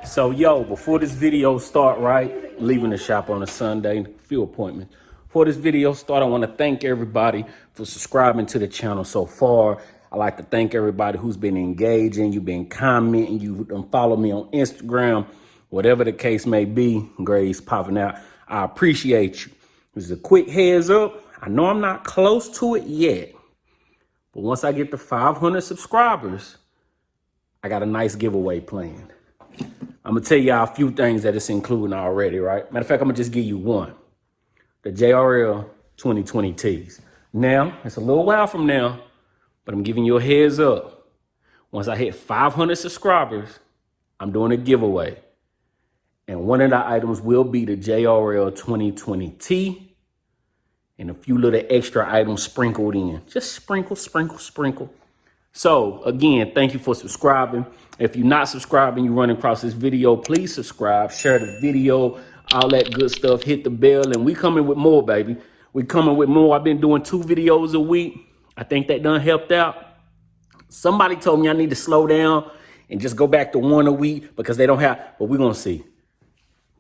So yo, before this video start, right, leaving the shop on a Sunday, few appointments. Before this video start, I want to thank everybody for subscribing to the channel so far. I like to thank everybody who's been engaging, you've been commenting, you follow me on Instagram, whatever the case may be, grades popping out. I appreciate you. This is a quick heads up. I know I'm not close to it yet, but once I get to 500 subscribers, I got a nice giveaway planned. I'm gonna tell y'all a few things that it's including already, right? Matter of fact, I'm gonna just give you one. The JRL 2020 tees. Now, it's a little while from now, but I'm giving you a heads up. Once I hit 500 subscribers, I'm doing a giveaway. And one of the items will be the JRL 2020 tee and a few little extra items sprinkled in. Just sprinkle, sprinkle, sprinkle. So again, thank you for subscribing. If you're not subscribing, you're running across this video, please subscribe, share the video, all that good stuff, hit the bell, and we coming with more, baby. We coming with more. I've been doing 2 videos a week. I think that done helped out. Somebody told me I need to slow down and just go back to 1 a week because they don't have, but we're gonna see.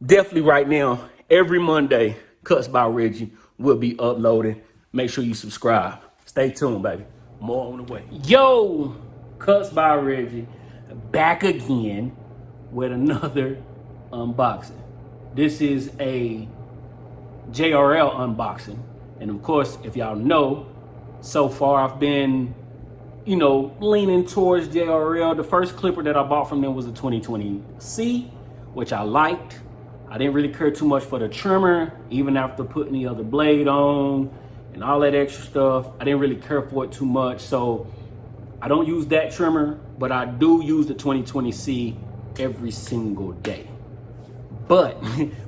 Definitely right now, every Monday, Cuts by Reggie will be uploading. Make sure you subscribe. Stay tuned, baby. More on the way. Yo, Cuts by Reggie, back again with another unboxing. This is a JRL unboxing. And of course, if y'all know, so far I've been, leaning towards JRL. The first clipper that I bought from them was a 2020C, which I liked. I didn't really care too much for the trimmer, even after putting the other blade on and all that extra stuff. I didn't really care for it too much. So I don't use that trimmer, but I do use the 2020C every single day. But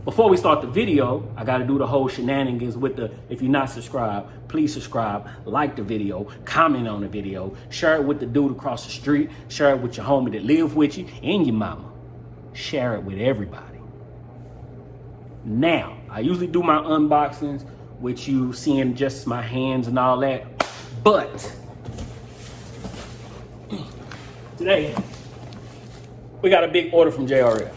before we start the video, I got to do the whole shenanigans with the, if you're not subscribed, please subscribe, like the video, comment on the video, share it with the dude across the street, share it with your homie that live with you and your mama. Share it with everybody. Now, I usually do my unboxings with you seeing just my hands and all that, but today we got a big order from JRL.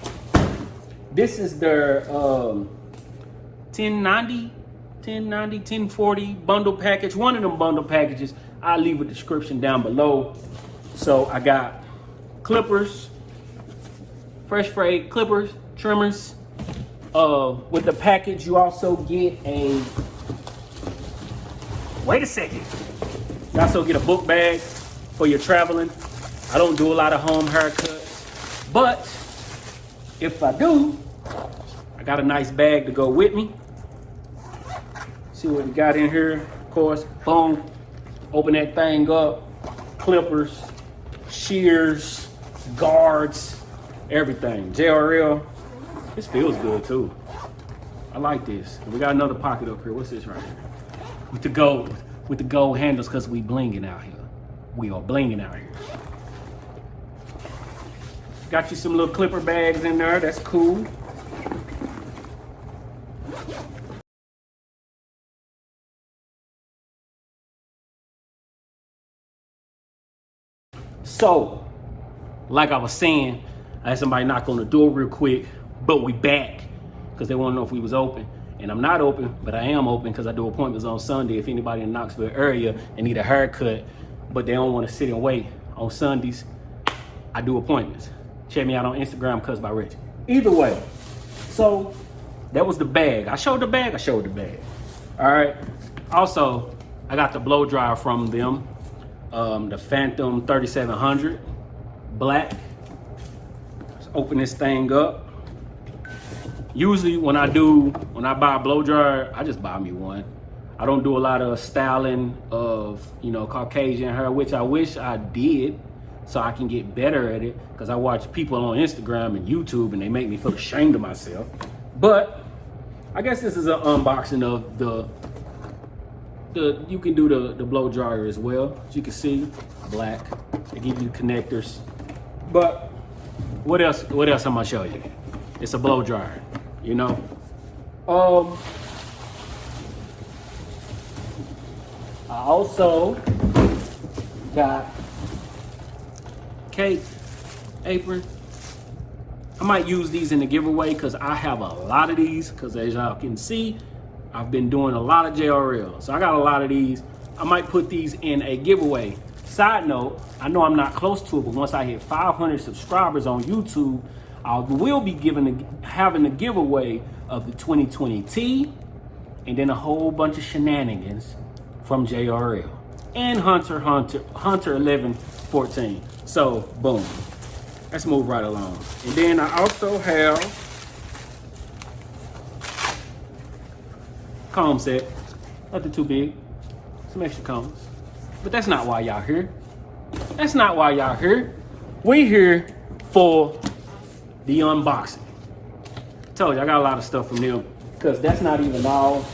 This is their 1040 bundle package. One of them bundle packages, I'll leave a description down below. So I got clippers, fresh frayed clippers, trimmers. With the package, you also get a, wait a second. You also get a book bag for your traveling. I don't do a lot of home haircuts, but if I do, I got a nice bag to go with me. See what we got in here, of course. Boom, open that thing up. Clippers, shears, guards, everything. JRL. This feels good too. I like this. And we got another pocket up here. What's this right here? With the gold handles, because we blinging out here. We are blinging out here. Got you some little clipper bags in there. That's cool. So, like I was saying, I had somebody knock on the door real quick, but we back because they want to know if we was open. And I'm not open, but I am open because I do appointments on Sunday. If anybody in the Knoxville area and need a haircut, but they don't want to sit and wait on Sundays, I do appointments. Check me out on Instagram, Cuts by Reggie. Either way, so that was the bag. I showed the bag. All right. Also, I got the blow dryer from them, the Phantom 3700 black. Let's open this thing up. Usually when I buy a blow dryer, I just buy me one. I don't do a lot of styling of, Caucasian hair, which I wish I did, so I can get better at it, because I watch people on Instagram and YouTube and they make me feel ashamed of myself. But I guess this is an unboxing of you can do the blow dryer as well. As you can see, black. They give you connectors. But what else I'm gonna show you? It's a blow dryer, I also got cake, apron, I might use these in the giveaway because I have a lot of these, because as y'all can see, I've been doing a lot of JRL. So I got a lot of these. I might put these in a giveaway. Side note, I know I'm not close to it, but once I hit 500 subscribers on YouTube, I will be having a giveaway of the 2020 T, and then a whole bunch of shenanigans from JRL and Hunter 1114. So boom, let's move right along. And then I also have comb set, nothing too big, some extra combs, but that's not why y'all here. That's not why y'all here. We here for the unboxing. I told you I got a lot of stuff from them, because that's not even all.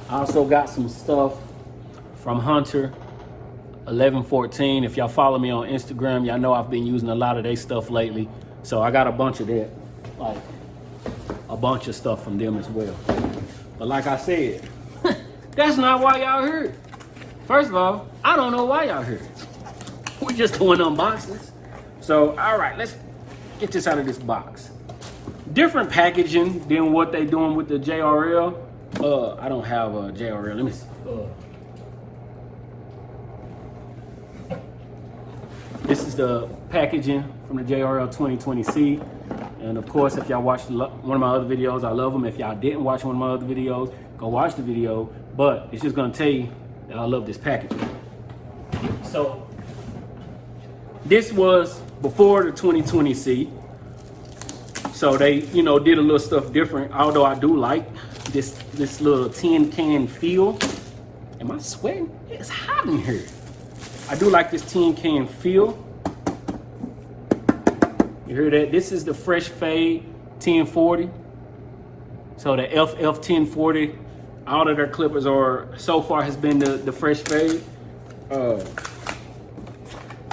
I also got some stuff from Hunter 1114. If y'all follow me on Instagram, y'all know I've been using a lot of their stuff lately. So I got a bunch of that, like a bunch of stuff from them as well. But like I said, that's not why y'all here. First of all, I don't know why y'all here. We're just doing unboxings. So, all right, let's get this out of this box. Different packaging than what they doing with the JRL. I don't have a JRL. Let me see. This is the packaging from the JRL 2020C. And of course, if y'all watched one of my other videos, I love them. If y'all didn't watch one of my other videos, go watch the video. But it's just gonna tell you that I love this packaging. So this was before the 2020C. So they, you know, did a little stuff different. Although I do like this little tin can feel. Am I sweating? It's hot in here. I do like this tin can feel. You hear that? This is the Fresh Fade 1040. So the FF 1040, all of their clippers are, so far has been the Fresh Fade.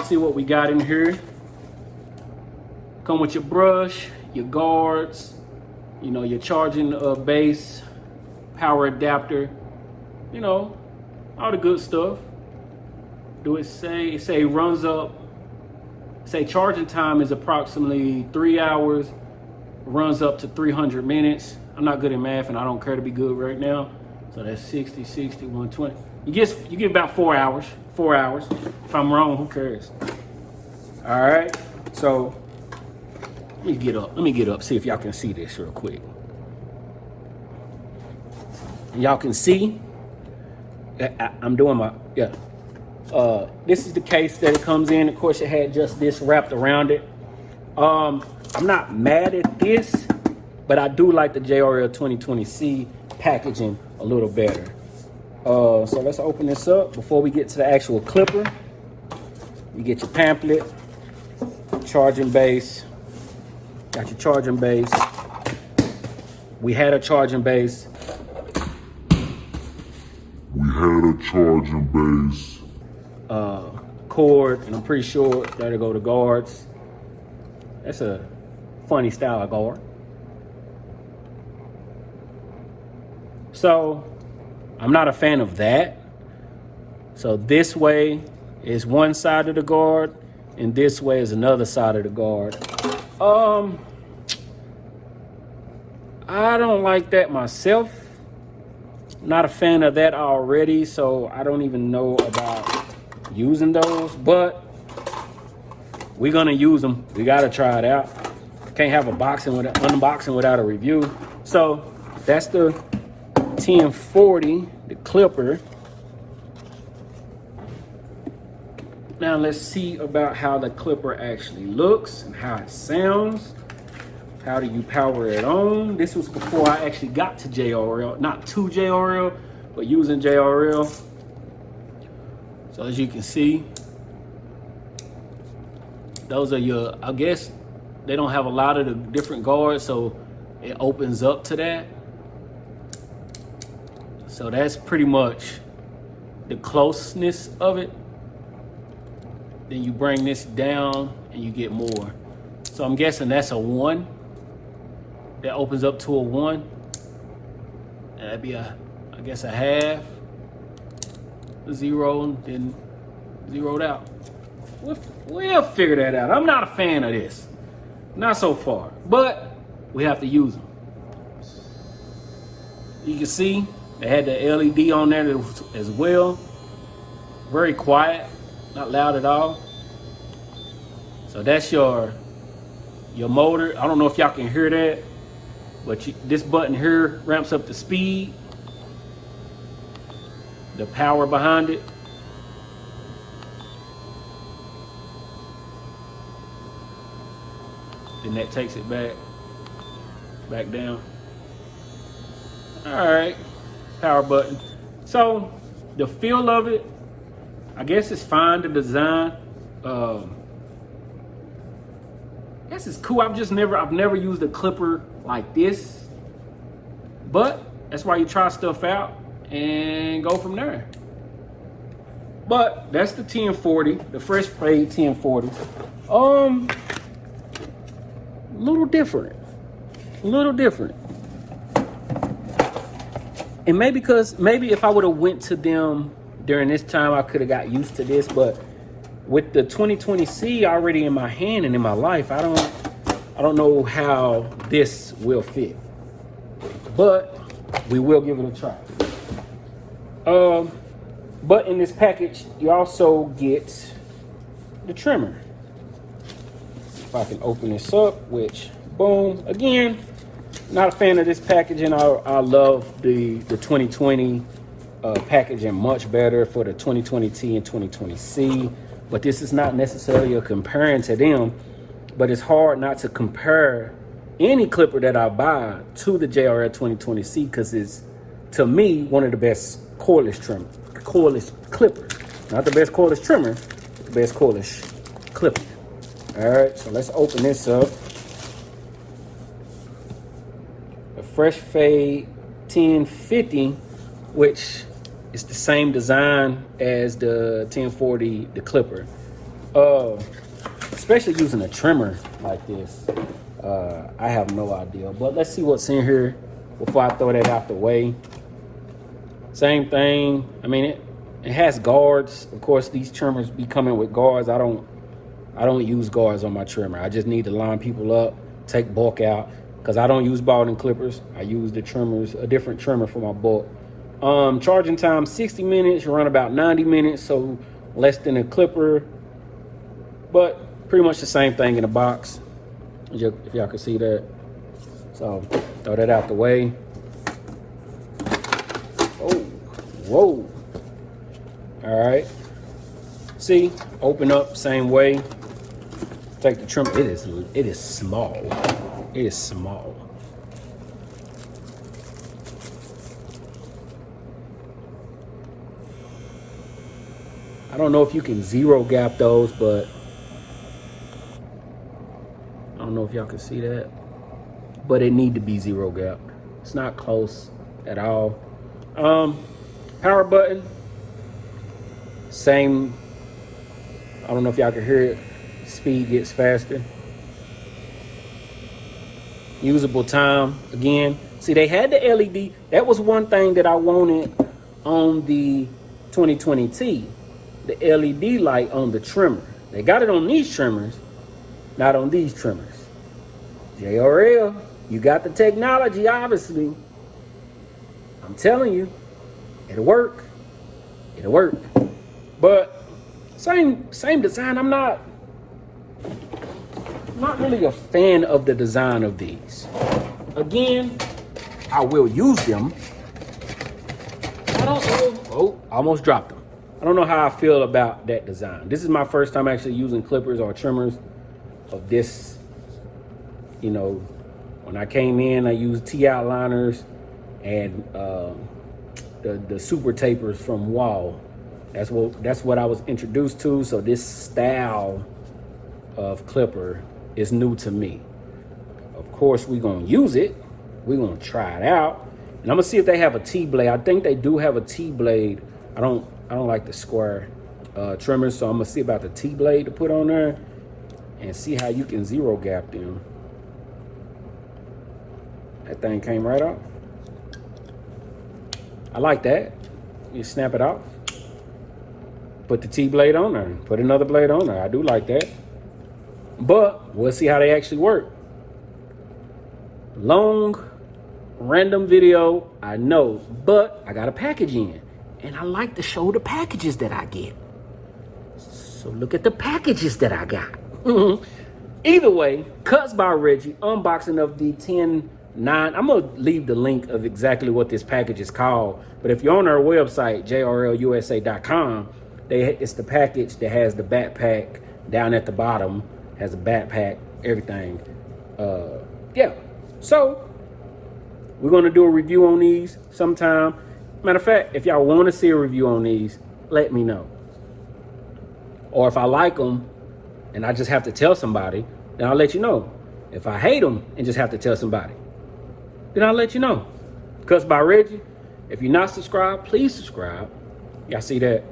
See what we got in here. Come with your brush, your guards, you know, your charging base, power adapter, you know, all the good stuff. Do it say runs up, say charging time is approximately 3 hours, runs up to 300 minutes. I'm not good at math and I don't care to be good right now. So that's 60, 120. You get about 4 hours. 4 hours. If I'm wrong, who cares? All right. So let me get up. See if y'all can see this real quick. Y'all can see. I'm doing my this is the case that it comes in. Of course, it had just this wrapped around it. I'm not mad at this, but I do like the JRL 2020C packaging a little better. So let's open this up before we get to the actual clipper. You get your pamphlet, charging base. Got your charging base. We had a charging base. Cord, and I'm pretty sure that'll go to guards. That's a funny style of guard. So I'm not a fan of that. So this way is one side of the guard, and this way is another side of the guard. I don't like that myself. Not a fan of that already, so I don't even know about using those, but we're gonna use them. We gotta try it out. Can't have unboxing without a review. So that's the 1040, the clipper. Now let's see about how the clipper actually looks and how it sounds. How do you power it on? This was before I actually got to JRL, not to JRL, but using JRL. So as you can see, those are your, I guess they don't have a lot of the different guards, so it opens up to that. So that's pretty much the closeness of it. Then you bring this down and you get more. So I'm guessing that's a 1. That opens up to a 1. And that'd be I guess a half, a 0, and then zeroed out. We'll figure that out. I'm not a fan of this. Not so far. But we have to use them. You can see they had the LED on there as well. Very quiet, not loud at all. So that's your motor. I don't know if y'all can hear that, but this button here ramps up the speed, the power behind it. Then that takes it back down. All right, power button. So the feel of it, I guess it's fine. The design, I guess it's cool. I've never used a clipper like this, but that's why you try stuff out and go from there. But that's the 1040, the fresh fade 1040. Little different. And maybe if I would have went to them during this time, I could have got used to this. But with the 2020C already in my hand and in my life, I don't know how this will fit. But we will give it a try. But in this package, you also get the trimmer. If I can open this up, which, boom, again, not a fan of this packaging. I love the 2020 packaging much better for the 2020T and 2020C. But this is not necessarily a comparing to them. But it's hard not to compare any clipper that I buy to the JRL 2020C because it's, to me, one of the best cordless clippers. Not the best cordless trimmer, the best cordless clipper. All right, so let's open this up. The Fresh Fade 1050, which is the same design as the 1040, the clipper. Especially using a trimmer like this, I have no idea. But let's see what's in here before I throw that out the way. Same thing. I mean, it has guards. Of course, these trimmers be coming with guards. I don't use guards on my trimmer. I just need to line people up, take bulk out, because I don't use balding clippers. I use the trimmers, a different trimmer for my bulk. Charging time 60 minutes, you run about 90 minutes, so less than a clipper, but pretty much the same thing in the box, if y'all can see that. So throw that out the way. Oh, whoa. All right. See, open up same way. Take the trimmer. It is small. It is small. I don't know if you can zero gap those, but I don't know if y'all can see that. But it need to be zero gap. It's not close at all. Power button. Same. I don't know if y'all can hear it. Speed gets faster. Usable time again. See, they had the LED. That was one thing that I wanted on the 2020T. The LED light on the trimmer. They got it on these trimmers, not on these trimmers. JRL, you got the technology, obviously. I'm telling you, it'll work. It'll work. But same design. I'm not really a fan of the design of these. Again, I will use them. I don't know. Oh, almost dropped them. I don't know how I feel about that design. This is my first time actually using clippers or trimmers of this. You know, when I came in, I used T-outliners and the super tapers from Wall. That's what I was introduced to. So this style of clipper is new to me. Of course, we're gonna use it. We're gonna try it out, and I'm gonna see if they have a T-blade. I think they do have a T-blade. I don't like the square trimmers, so I'm gonna see about the T-blade to put on there and see how you can zero gap them. That thing came right off. I like that. You snap it off. Put the T blade on there. Put another blade on there. I do like that. But we'll see how they actually work. Long, random video, I know, but I got a package in. And I like to show the packages that I get. So look at the packages that I got. Either way, Cuts by Reggie, unboxing of the 10-9. I'm going to leave the link of exactly what this package is called. But if you're on our website, JRLusa.com, it's the package that has the backpack down at the bottom, has a backpack, everything. Yeah. So we're going to do a review on these sometime. Matter of fact, if y'all want to see a review on these, let me know. Or if I like them and I just have to tell somebody, then I'll let you know. If I hate them and just have to tell somebody, then I'll let you know. Cuts by Reggie. If you're not subscribed, please subscribe. Y'all see that?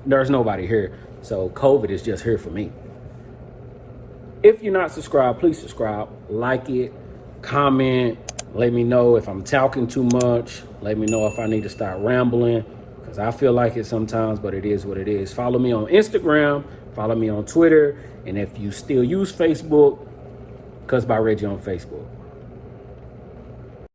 There's nobody here. So COVID is just here for me. If you're not subscribed, please subscribe. Like it, comment. Let me know if I'm talking too much. Let me know if I need to start rambling, because I feel like it sometimes, but it is what it is. Follow me on Instagram. Follow me on Twitter. And if you still use Facebook, Cuts by Reggie on Facebook.